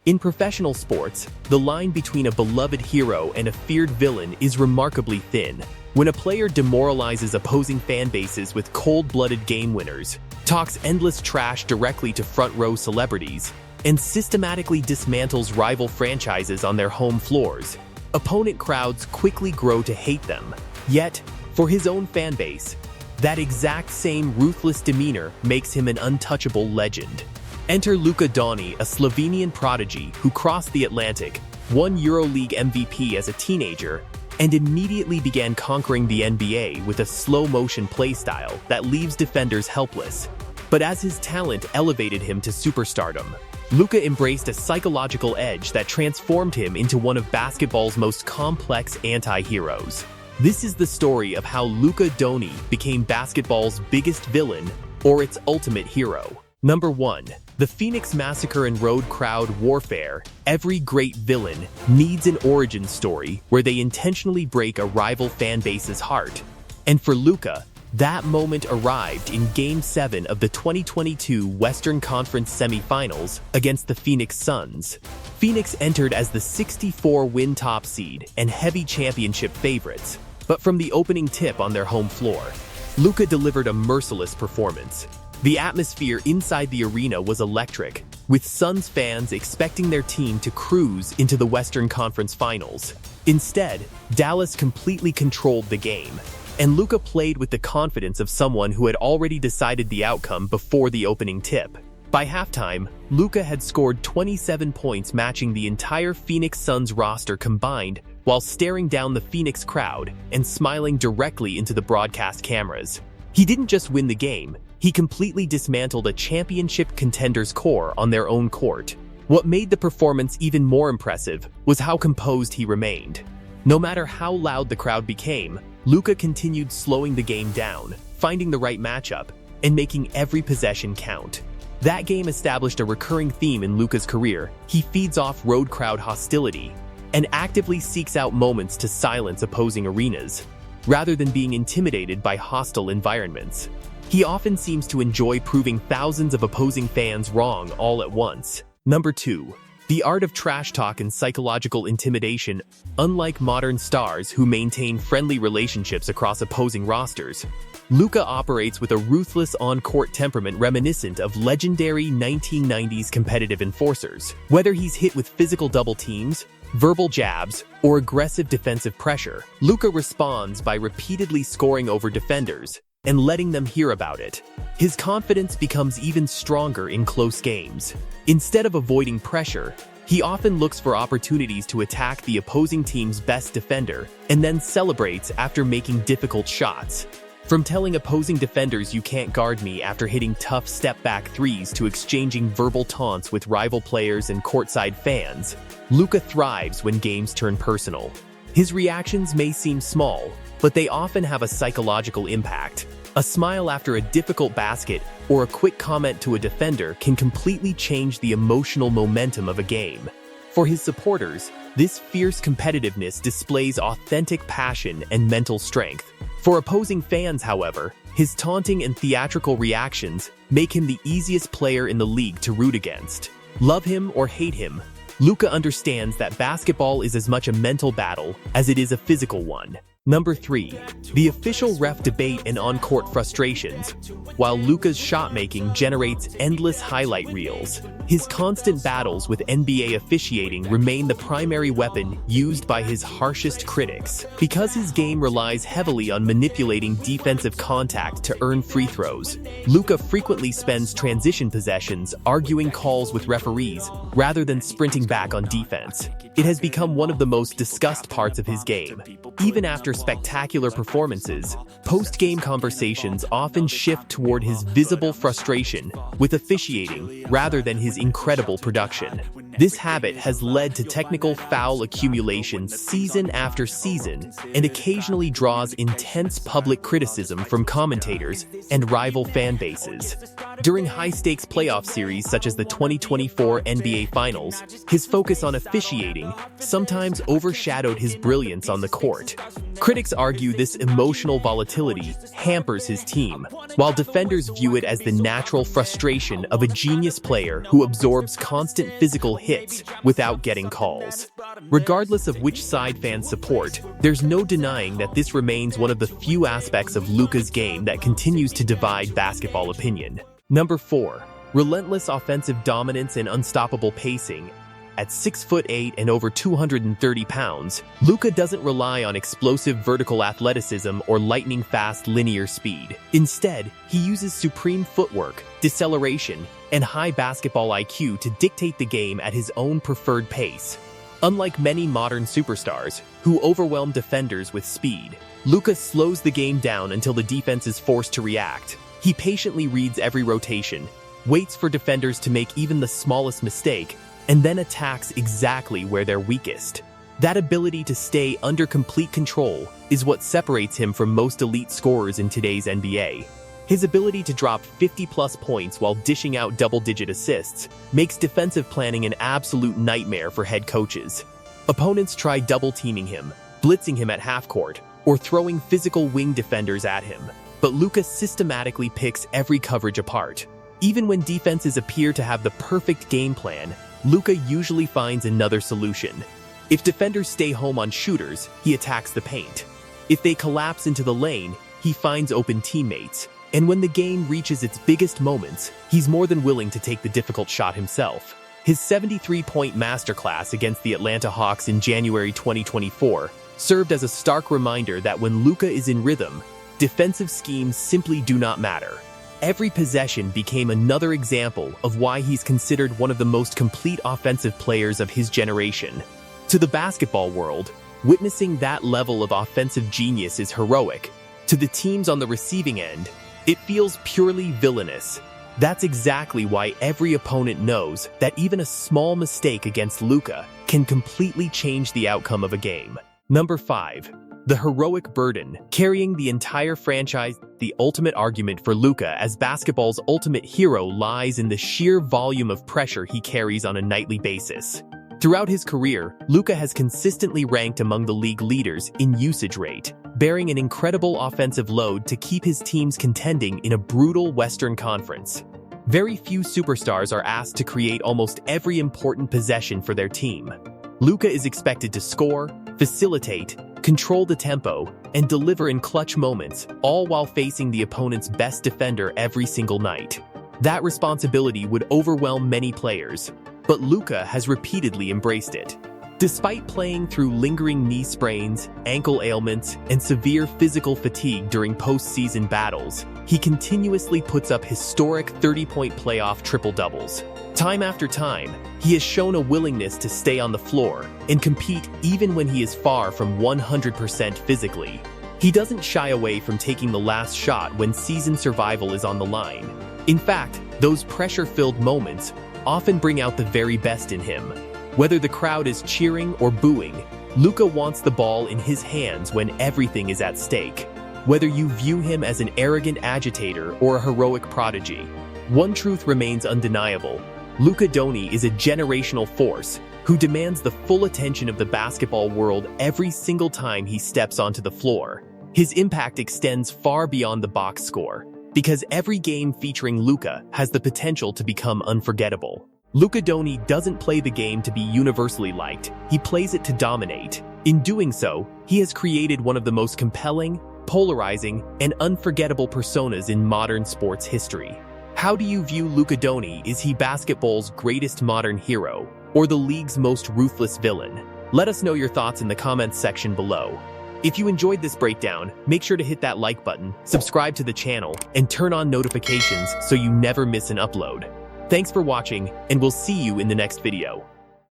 In professional sports, the line between a beloved hero and a feared villain is remarkably thin. When a player demoralizes opposing fan bases with cold-blooded game winners, talks endless trash directly to front-row celebrities, and systematically dismantles rival franchises on their home floors, opponent crowds quickly grow to hate them. Yet, for his own fan base, that exact same ruthless demeanor makes him an untouchable legend. Enter Luka Dončić, a Slovenian prodigy who crossed the Atlantic, won EuroLeague MVP as a teenager, and immediately began conquering the NBA with a slow-motion playstyle that leaves defenders helpless. But as his talent elevated him to superstardom, Luka embraced a psychological edge that transformed him into one of basketball's most complex anti-heroes. This is the story of how Luka Dončić became basketball's biggest villain, or its ultimate hero. Number 1. The Phoenix Massacre and Road Crowd Warfare. Every great villain needs an origin story where they intentionally break a rival fan base's heart. And for Luka, that moment arrived in Game 7 of the 2022 Western Conference semifinals against the Phoenix Suns. Phoenix entered as the 64-win top seed and heavy championship favorites, but from the opening tip on their home floor, Luka delivered a merciless performance. The atmosphere inside the arena was electric, with Suns fans expecting their team to cruise into the Western Conference Finals. Instead, Dallas completely controlled the game, and Luka played with the confidence of someone who had already decided the outcome before the opening tip. By halftime, Luka had scored 27 points, matching the entire Phoenix Suns roster combined, while staring down the Phoenix crowd and smiling directly into the broadcast cameras. He didn't just win the game, he completely dismantled a championship contender's core on their own court. What made the performance even more impressive was how composed he remained. No matter how loud the crowd became, Luka continued slowing the game down, finding the right matchup, and making every possession count. That game established a recurring theme in Luka's career. He feeds off road crowd hostility and actively seeks out moments to silence opposing arenas, rather than being intimidated by hostile environments. He often seems to enjoy proving thousands of opposing fans wrong all at once. Number 2. The art of trash talk and psychological intimidation. Unlike modern stars who maintain friendly relationships across opposing rosters, Luka operates with a ruthless on-court temperament reminiscent of legendary 1990s competitive enforcers. Whether he's hit with physical double teams, verbal jabs, or aggressive defensive pressure, Luka responds by repeatedly scoring over defenders and letting them hear about it. His confidence becomes even stronger in close games. Instead of avoiding pressure, he often looks for opportunities to attack the opposing team's best defender and then celebrates after making difficult shots. From telling opposing defenders "you can't guard me" after hitting tough step-back threes to exchanging verbal taunts with rival players and courtside fans, Luka thrives when games turn personal. His reactions may seem small, but they often have a psychological impact. A smile after a difficult basket or a quick comment to a defender can completely change the emotional momentum of a game. For his supporters, this fierce competitiveness displays authentic passion and mental strength. For opposing fans, however, his taunting and theatrical reactions make him the easiest player in the league to root against. Love him or hate him, Luka understands that basketball is as much a mental battle as it is a physical one. Number 3. The official ref debate and on-court frustrations. While Luka's shot-making generates endless highlight reels, his constant battles with NBA officiating remain the primary weapon used by his harshest critics. Because his game relies heavily on manipulating defensive contact to earn free throws, Luka frequently spends transition possessions arguing calls with referees rather than sprinting back on defense. It has become one of the most discussed parts of his game. Even after spectacular performances, post-game conversations often shift toward his visible frustration with officiating rather than his incredible production. This habit has led to technical foul accumulation season after season and occasionally draws intense public criticism from commentators and rival fan bases. During high-stakes playoff series such as the 2024 NBA Finals, his focus on officiating sometimes overshadowed his brilliance on the court. Critics argue this emotional volatility hampers his team, while defenders view it as the natural frustration of a genius player who absorbs constant physical hits without getting calls. Regardless of which side fans support, there's no denying that this remains one of the few aspects of Luka's game that continues to divide basketball opinion. Number 4. Relentless offensive dominance and unstoppable pacing. At 6'8" and over 230 pounds, Luka doesn't rely on explosive vertical athleticism or lightning-fast linear speed. Instead, he uses supreme footwork, deceleration, and high basketball IQ to dictate the game at his own preferred pace. Unlike many modern superstars, who overwhelm defenders with speed, Luka slows the game down until the defense is forced to react. He patiently reads every rotation, waits for defenders to make even the smallest mistake, and then attacks exactly where they're weakest. That ability to stay under complete control is what separates him from most elite scorers in today's NBA. His ability to drop 50-plus points while dishing out double-digit assists makes defensive planning an absolute nightmare for head coaches. Opponents try double-teaming him, blitzing him at half-court, or throwing physical wing defenders at him, but Luka systematically picks every coverage apart. Even when defenses appear to have the perfect game plan, Luka usually finds another solution. If defenders stay home on shooters, he attacks the paint. If they collapse into the lane, he finds open teammates. And when the game reaches its biggest moments, he's more than willing to take the difficult shot himself. His 73-point masterclass against the Atlanta Hawks in January 2024 served as a stark reminder that when Luka is in rhythm, defensive schemes simply do not matter. Every possession became another example of why he's considered one of the most complete offensive players of his generation. To the basketball world, witnessing that level of offensive genius is heroic. To the teams on the receiving end, it feels purely villainous. That's exactly why every opponent knows that even a small mistake against Luka can completely change the outcome of a game. Number 5. The heroic burden, carrying the entire franchise. The ultimate argument for Luka as basketball's ultimate hero lies in the sheer volume of pressure he carries on a nightly basis. Throughout his career, Luka has consistently ranked among the league leaders in usage rate, bearing an incredible offensive load to keep his teams contending in a brutal Western Conference. Very few superstars are asked to create almost every important possession for their team. Luka is expected to score, facilitate, control the tempo, and deliver in clutch moments, all while facing the opponent's best defender every single night. That responsibility would overwhelm many players, but Luka has repeatedly embraced it. Despite playing through lingering knee sprains, ankle ailments, and severe physical fatigue during postseason battles, he continuously puts up historic 30-point playoff triple-doubles. Time after time, he has shown a willingness to stay on the floor and compete even when he is far from 100% physically. He doesn't shy away from taking the last shot when season survival is on the line. In fact, those pressure-filled moments often bring out the very best in him. Whether the crowd is cheering or booing, Luka wants the ball in his hands when everything is at stake. Whether you view him as an arrogant agitator or a heroic prodigy, one truth remains undeniable. Luka Dončić is a generational force who demands the full attention of the basketball world every single time he steps onto the floor. His impact extends far beyond the box score, because every game featuring Luka has the potential to become unforgettable. Luka Dončić doesn't play the game to be universally liked, he plays it to dominate. In doing so, he has created one of the most compelling, polarizing, and unforgettable personas in modern sports history. How do you view Luka Dončić? Is he basketball's greatest modern hero, or the league's most ruthless villain? Let us know your thoughts in the comments section below. If you enjoyed this breakdown, make sure to hit that like button, subscribe to the channel, and turn on notifications so you never miss an upload. Thanks for watching, and we'll see you in the next video.